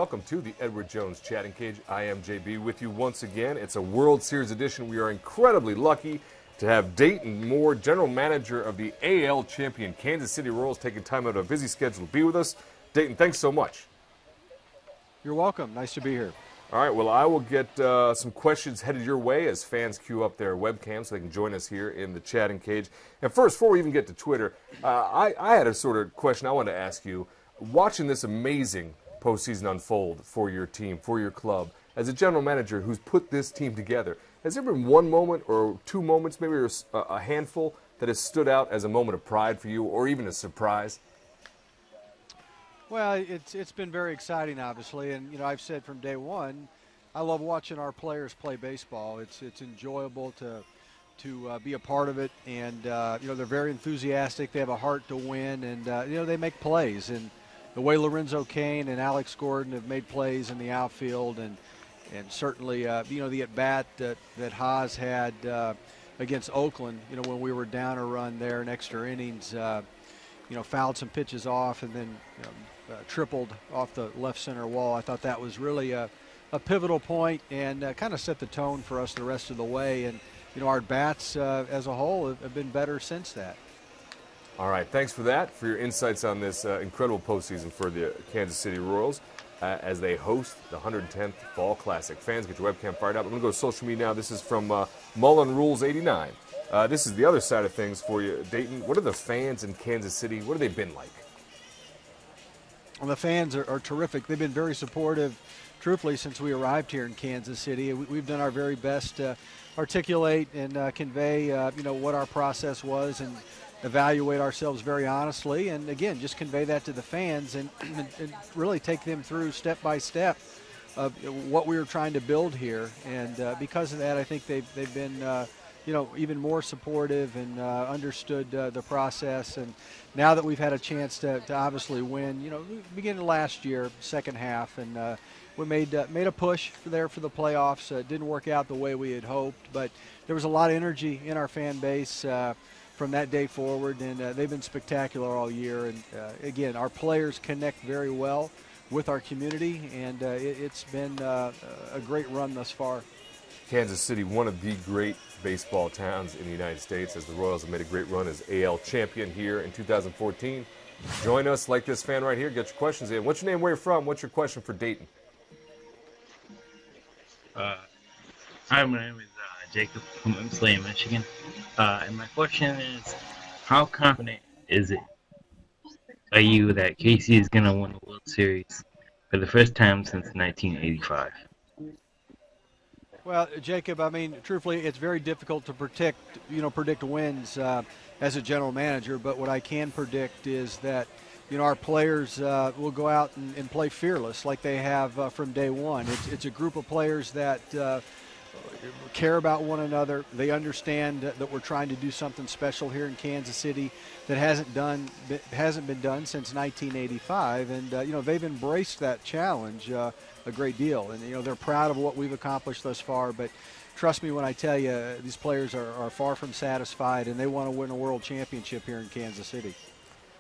welcome to the Edward Jones Chatting Cage. I am JB with you once again. It's a World Series edition. We are incredibly lucky to have Dayton Moore, general manager of the AL champion Kansas City Royals, taking time out of a busy schedule to be with us. Dayton, thanks so much. You're welcome. Nice to be here. All right, well, I will get some questions headed your way as fans queue up their webcam so they can join us here in the Chatting Cage. And first, before we even get to Twitter, I had a sort of question I wanted to ask you. Watching this amazing postseason unfold for your team, for your club, as a general manager who's put this team together, has there been one moment or two moments, maybe a handful, that has stood out as a moment of pride for you or even a surprise? Well, it's been very exciting, obviously, and I've said from day one, I love watching our players play baseball. It's enjoyable to be a part of it, and they're very enthusiastic. They have a heart to win, and they make plays. And the way Lorenzo Cain and Alex Gordon have made plays in the outfield, and certainly the at bat that Haas had against Oakland, when we were down a run there in extra innings, fouled some pitches off and then tripled off the left center wall. I thought that was really a pivotal point and kind of set the tone for us the rest of the way. And our at-bats as a whole have been better since that. All right, thanks for that, for your insights on this incredible postseason for the Kansas City Royals as they host the 110th Fall Classic. Fans, get your webcam fired up. I'm going to go to social media now. This is from Mullen Rules 89. This is the other side of things for you, Dayton. What are the fans in Kansas City? What have they been like? Well, the fans are terrific. They've been very supportive, truthfully, since we arrived here in Kansas City. We've done our very best to articulate and convey, what our process was and evaluate ourselves very honestly. And, again, just convey that to the fans and really take them through step by step of what we were trying to build here. And because of that, I think they've been even more supportive and understood the process. And now that we've had a chance to obviously win, beginning last year, second half, and we made a push for the playoffs. It didn't work out the way we had hoped, but there was a lot of energy in our fan base from that day forward, and they've been spectacular all year. And again, our players connect very well with our community, and it's been a great run thus far. Kansas City, one of the great baseball towns in the United States, as the Royals have made a great run as AL champion here in 2014. Join us like this fan right here. Get your questions in. What's your name, where you're from? What's your question for Dayton? Hi, my name is Jacob from Slay, Michigan. And my question is, how confident are you that KC is going to win the World Series for the first time since 1985? Well, Jacob, I mean, truthfully, it's very difficult to predict wins as a general manager. But what I can predict is that, our players will go out and play fearless like they have from day one. It's a group of players that care about one another. They understand that we're trying to do something special here in Kansas City that hasn't been done since 1985, and they've embraced that challenge a great deal, and they're proud of what we've accomplished thus far. But trust me when I tell you, these players are far from satisfied, and they want to win a world championship here in Kansas City.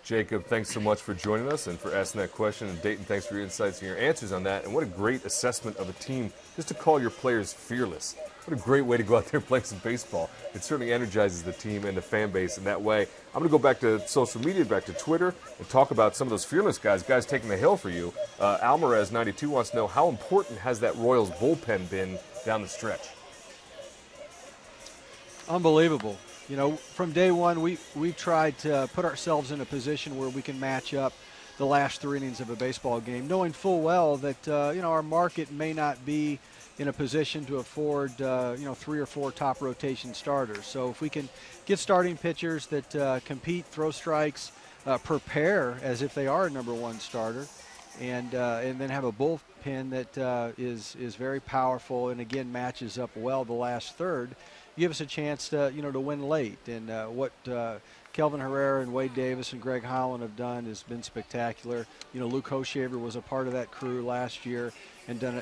Jacob, thanks so much for joining us and for asking that question. And Dayton, thanks for your insights and your answers on that. And what a great assessment of a team just to call your players fearless. What a great way to go out there and play some baseball. It certainly energizes the team and the fan base in that way. I'm going to go back to social media, back to Twitter, and talk about some of those fearless guys taking the hill for you. Alvarez92 wants to know, how important has that Royals bullpen been down the stretch? Unbelievable. From day one, we've tried to put ourselves in a position where we can match up the last three innings of a baseball game, knowing full well that, our market may not be in a position to afford, three or four top rotation starters. So if we can get starting pitchers that compete, throw strikes, prepare as if they are a number one starter, and then have a bullpen that is very powerful and, again, matches up well the last third, give us a chance to win late. And what Kelvin Herrera and Wade Davis and Greg Holland have done has been spectacular. Luke Hoshaver was a part of that crew last year and done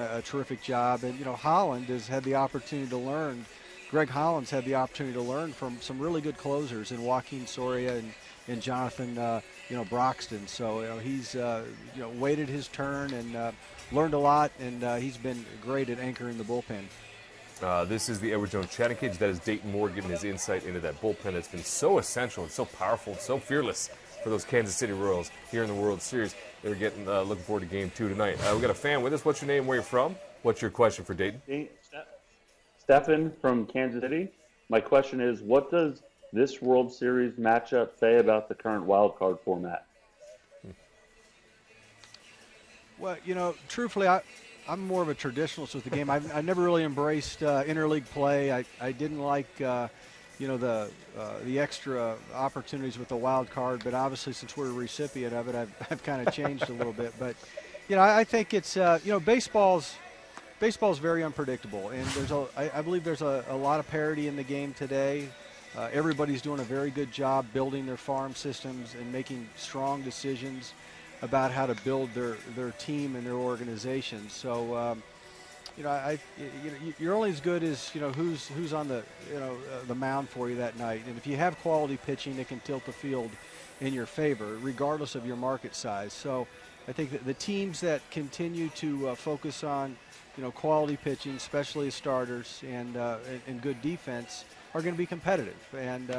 a terrific job. And Holland has had the opportunity to learn. Greg Holland's had the opportunity to learn from some really good closers in Joaquin Soria and Jonathan Broxton. So he's waited his turn and learned a lot, and he's been great at anchoring the bullpen. This is the Edward Jones Chatting Cage. That is Dayton Moore giving his insight into that bullpen that's been so essential and so powerful and so fearless for those Kansas City Royals here in the World Series. They're getting looking forward to Game 2 tonight. We got a fan with us. What's your name? Where you from? What's your question for Dayton? Stephen from Kansas City. My question is, what does this World Series matchup say about the current wild card format? Well, truthfully, I'm more of a traditionalist with the game. I never really embraced interleague play. I didn't like, the extra opportunities with the wild card. But obviously, since we're a recipient of it, I've kind of changed a little bit. But I think it's baseball's very unpredictable, and I believe there's a lot of parity in the game today. Everybody's doing a very good job building their farm systems and making strong decisions about how to build their team and their organization. So, you're only as good as who's on the mound for you that night. And if you have quality pitching, it can tilt the field in your favor, regardless of your market size. So, I think that the teams that continue to focus on quality pitching, especially as starters, and good defense, are going to be competitive. And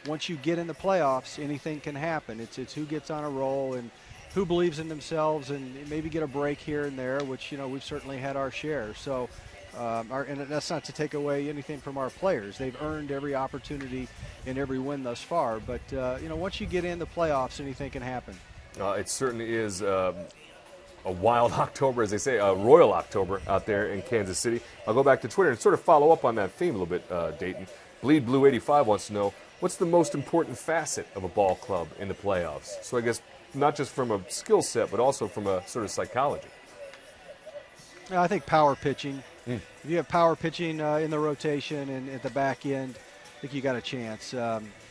once you get in the playoffs, anything can happen. It's who gets on a roll and who believes in themselves and maybe get a break here and there, which, we've certainly had our share. So, and that's not to take away anything from our players. They've earned every opportunity in every win thus far. But, once you get in the playoffs, anything can happen. It certainly is a wild October, as they say, a royal October out there in Kansas City. I'll go back to Twitter and sort of follow up on that theme a little bit, Dayton. Bleed Blue 85 wants to know, what's the most important facet of a ball club in the playoffs? So I guess not just from a skill set, but also from a sort of psychology. I think power pitching. If you have power pitching in the rotation and at the back end, I think you got a chance.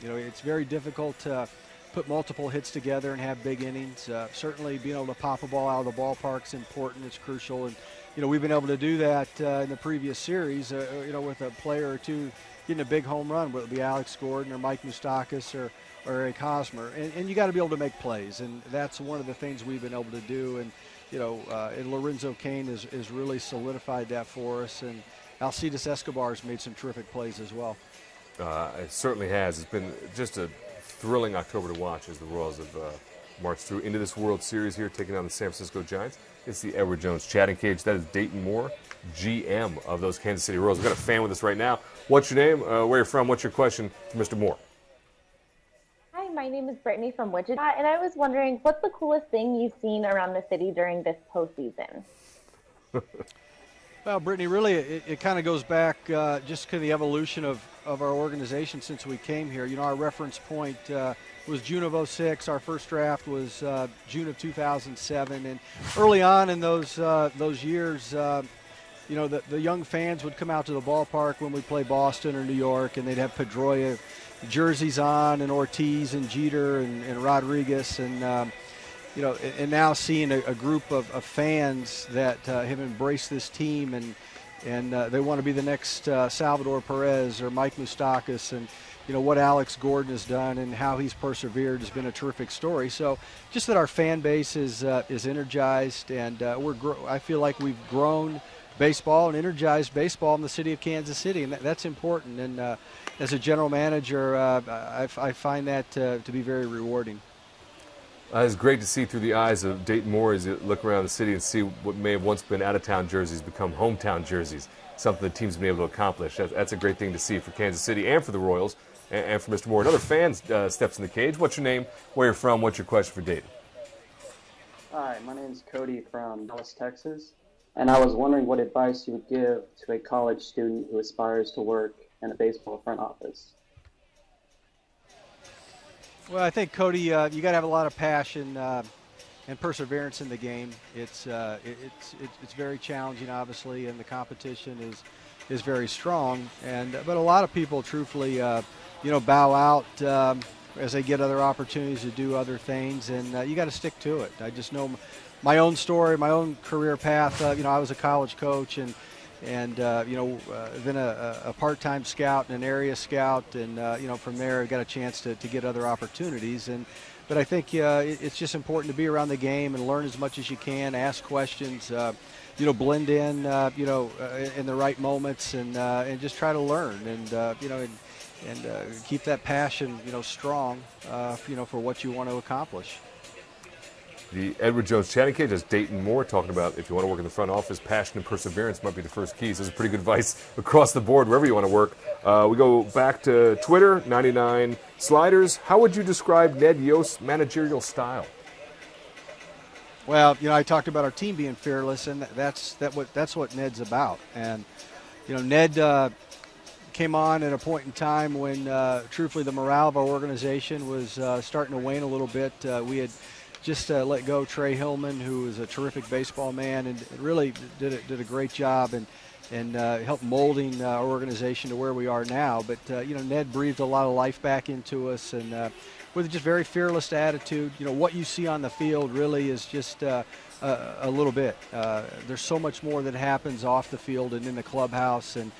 It's very difficult to put multiple hits together and have big innings. Certainly being able to pop a ball out of the ballpark is important. It's crucial. And, we've been able to do that in the previous series, with a player or two getting a big home run, whether it be Alex Gordon or Mike Moustakas or Eric Hosmer. And you got to be able to make plays. And that's one of the things we've been able to do. And, and Lorenzo Cain has really solidified that for us. And Alcides Escobar's made some terrific plays as well. It certainly has. It's been just a thrilling October to watch as the Royals have marched through into this World Series here, taking on the San Francisco Giants. It's the Edward Jones Chatting Cage. That is Dayton Moore, GM of those Kansas City Royals. We've got a fan with us right now. What's your name? Where you're from? What's your question for Mr. Moore? Hi, my name is Brittany from Wichita, and I was wondering, what's the coolest thing you've seen around the city during this postseason? Well, Brittany, really, it kind of goes back just to the evolution of our organization since we came here. Our reference point was June of '06. Our first draft was June of 2007. And early on in those years, the young fans would come out to the ballpark when we play Boston or New York, and they'd have Pedroia jerseys on, and Ortiz and Jeter and Rodriguez. And and now seeing a group of fans that have embraced this team and they want to be the next Salvador Perez or Mike Moustakas, and what Alex Gordon has done and how he's persevered has been a terrific story. So just that our fan base is energized, and I feel like we've grown baseball and energized baseball in the city of Kansas City, and that's important. And as a general manager, I find that to be very rewarding. It's great to see through the eyes of Dayton Moore as you look around the city and see what may have once been out-of-town jerseys become hometown jerseys, something the team's been able to accomplish. That's a great thing to see for Kansas City and for the Royals and for Mr. Moore. Another fan steps in the cage. What's your name, where you're from, what's your question for Dayton? Hi, my name is Cody from Dallas, Texas, and I was wondering what advice you would give to a college student who aspires to work in a baseball front office. Well, I think, Cody, you got to have a lot of passion and perseverance in the game. It's very challenging, obviously, and the competition is very strong. But a lot of people, truthfully, bow out as they get other opportunities to do other things, and you got to stick to it. I just know my own story, my own career path. I was a college coach and then a part-time scout and an area scout, and from there I got a chance to get other opportunities. but I think it's just important to be around the game and learn as much as you can, ask questions, blend in, in the right moments, and just try to learn, and keep that passion, strong, for what you want to accomplish. The Edward Jones Chatting Cage has Dayton Moore talking about if you want to work in the front office, passion and perseverance might be the first keys. This is pretty good advice across the board, wherever you want to work. We go back to Twitter, 99 Sliders. How would you describe Ned Yost's managerial style? Well, I talked about our team being fearless, and that's what Ned's about. And Ned came on at a point in time when, truthfully, the morale of our organization was starting to wane a little bit. We had just let go Trey Hillman, who was a terrific baseball man, and really did a great job and helped molding our organization to where we are now. But Ned breathed a lot of life back into us, and with just very fearless attitude. What you see on the field really is just a little bit. There's so much more that happens off the field and in the clubhouse, and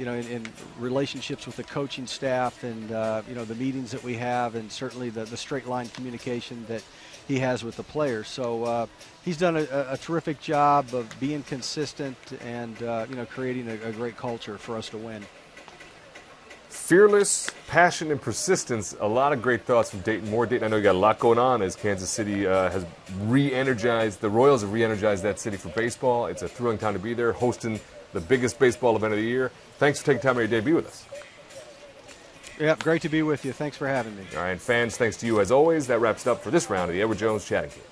in relationships with the coaching staff, and the meetings that we have, and certainly the straight line communication that he has with the players. So he's done a terrific job of being consistent and creating a great culture for us to win. Fearless, passion, and persistence. A lot of great thoughts from Dayton Moore. Dayton, I know you got a lot going on as Kansas City has re-energized. The Royals have re-energized that city for baseball. It's a thrilling time to be there, hosting the biggest baseball event of the year. Thanks for taking time out of your day to be with us. Yeah, great to be with you. Thanks for having me. All right, fans, thanks to you as always. That wraps it up for this round of the Edward Jones Chatting Cage.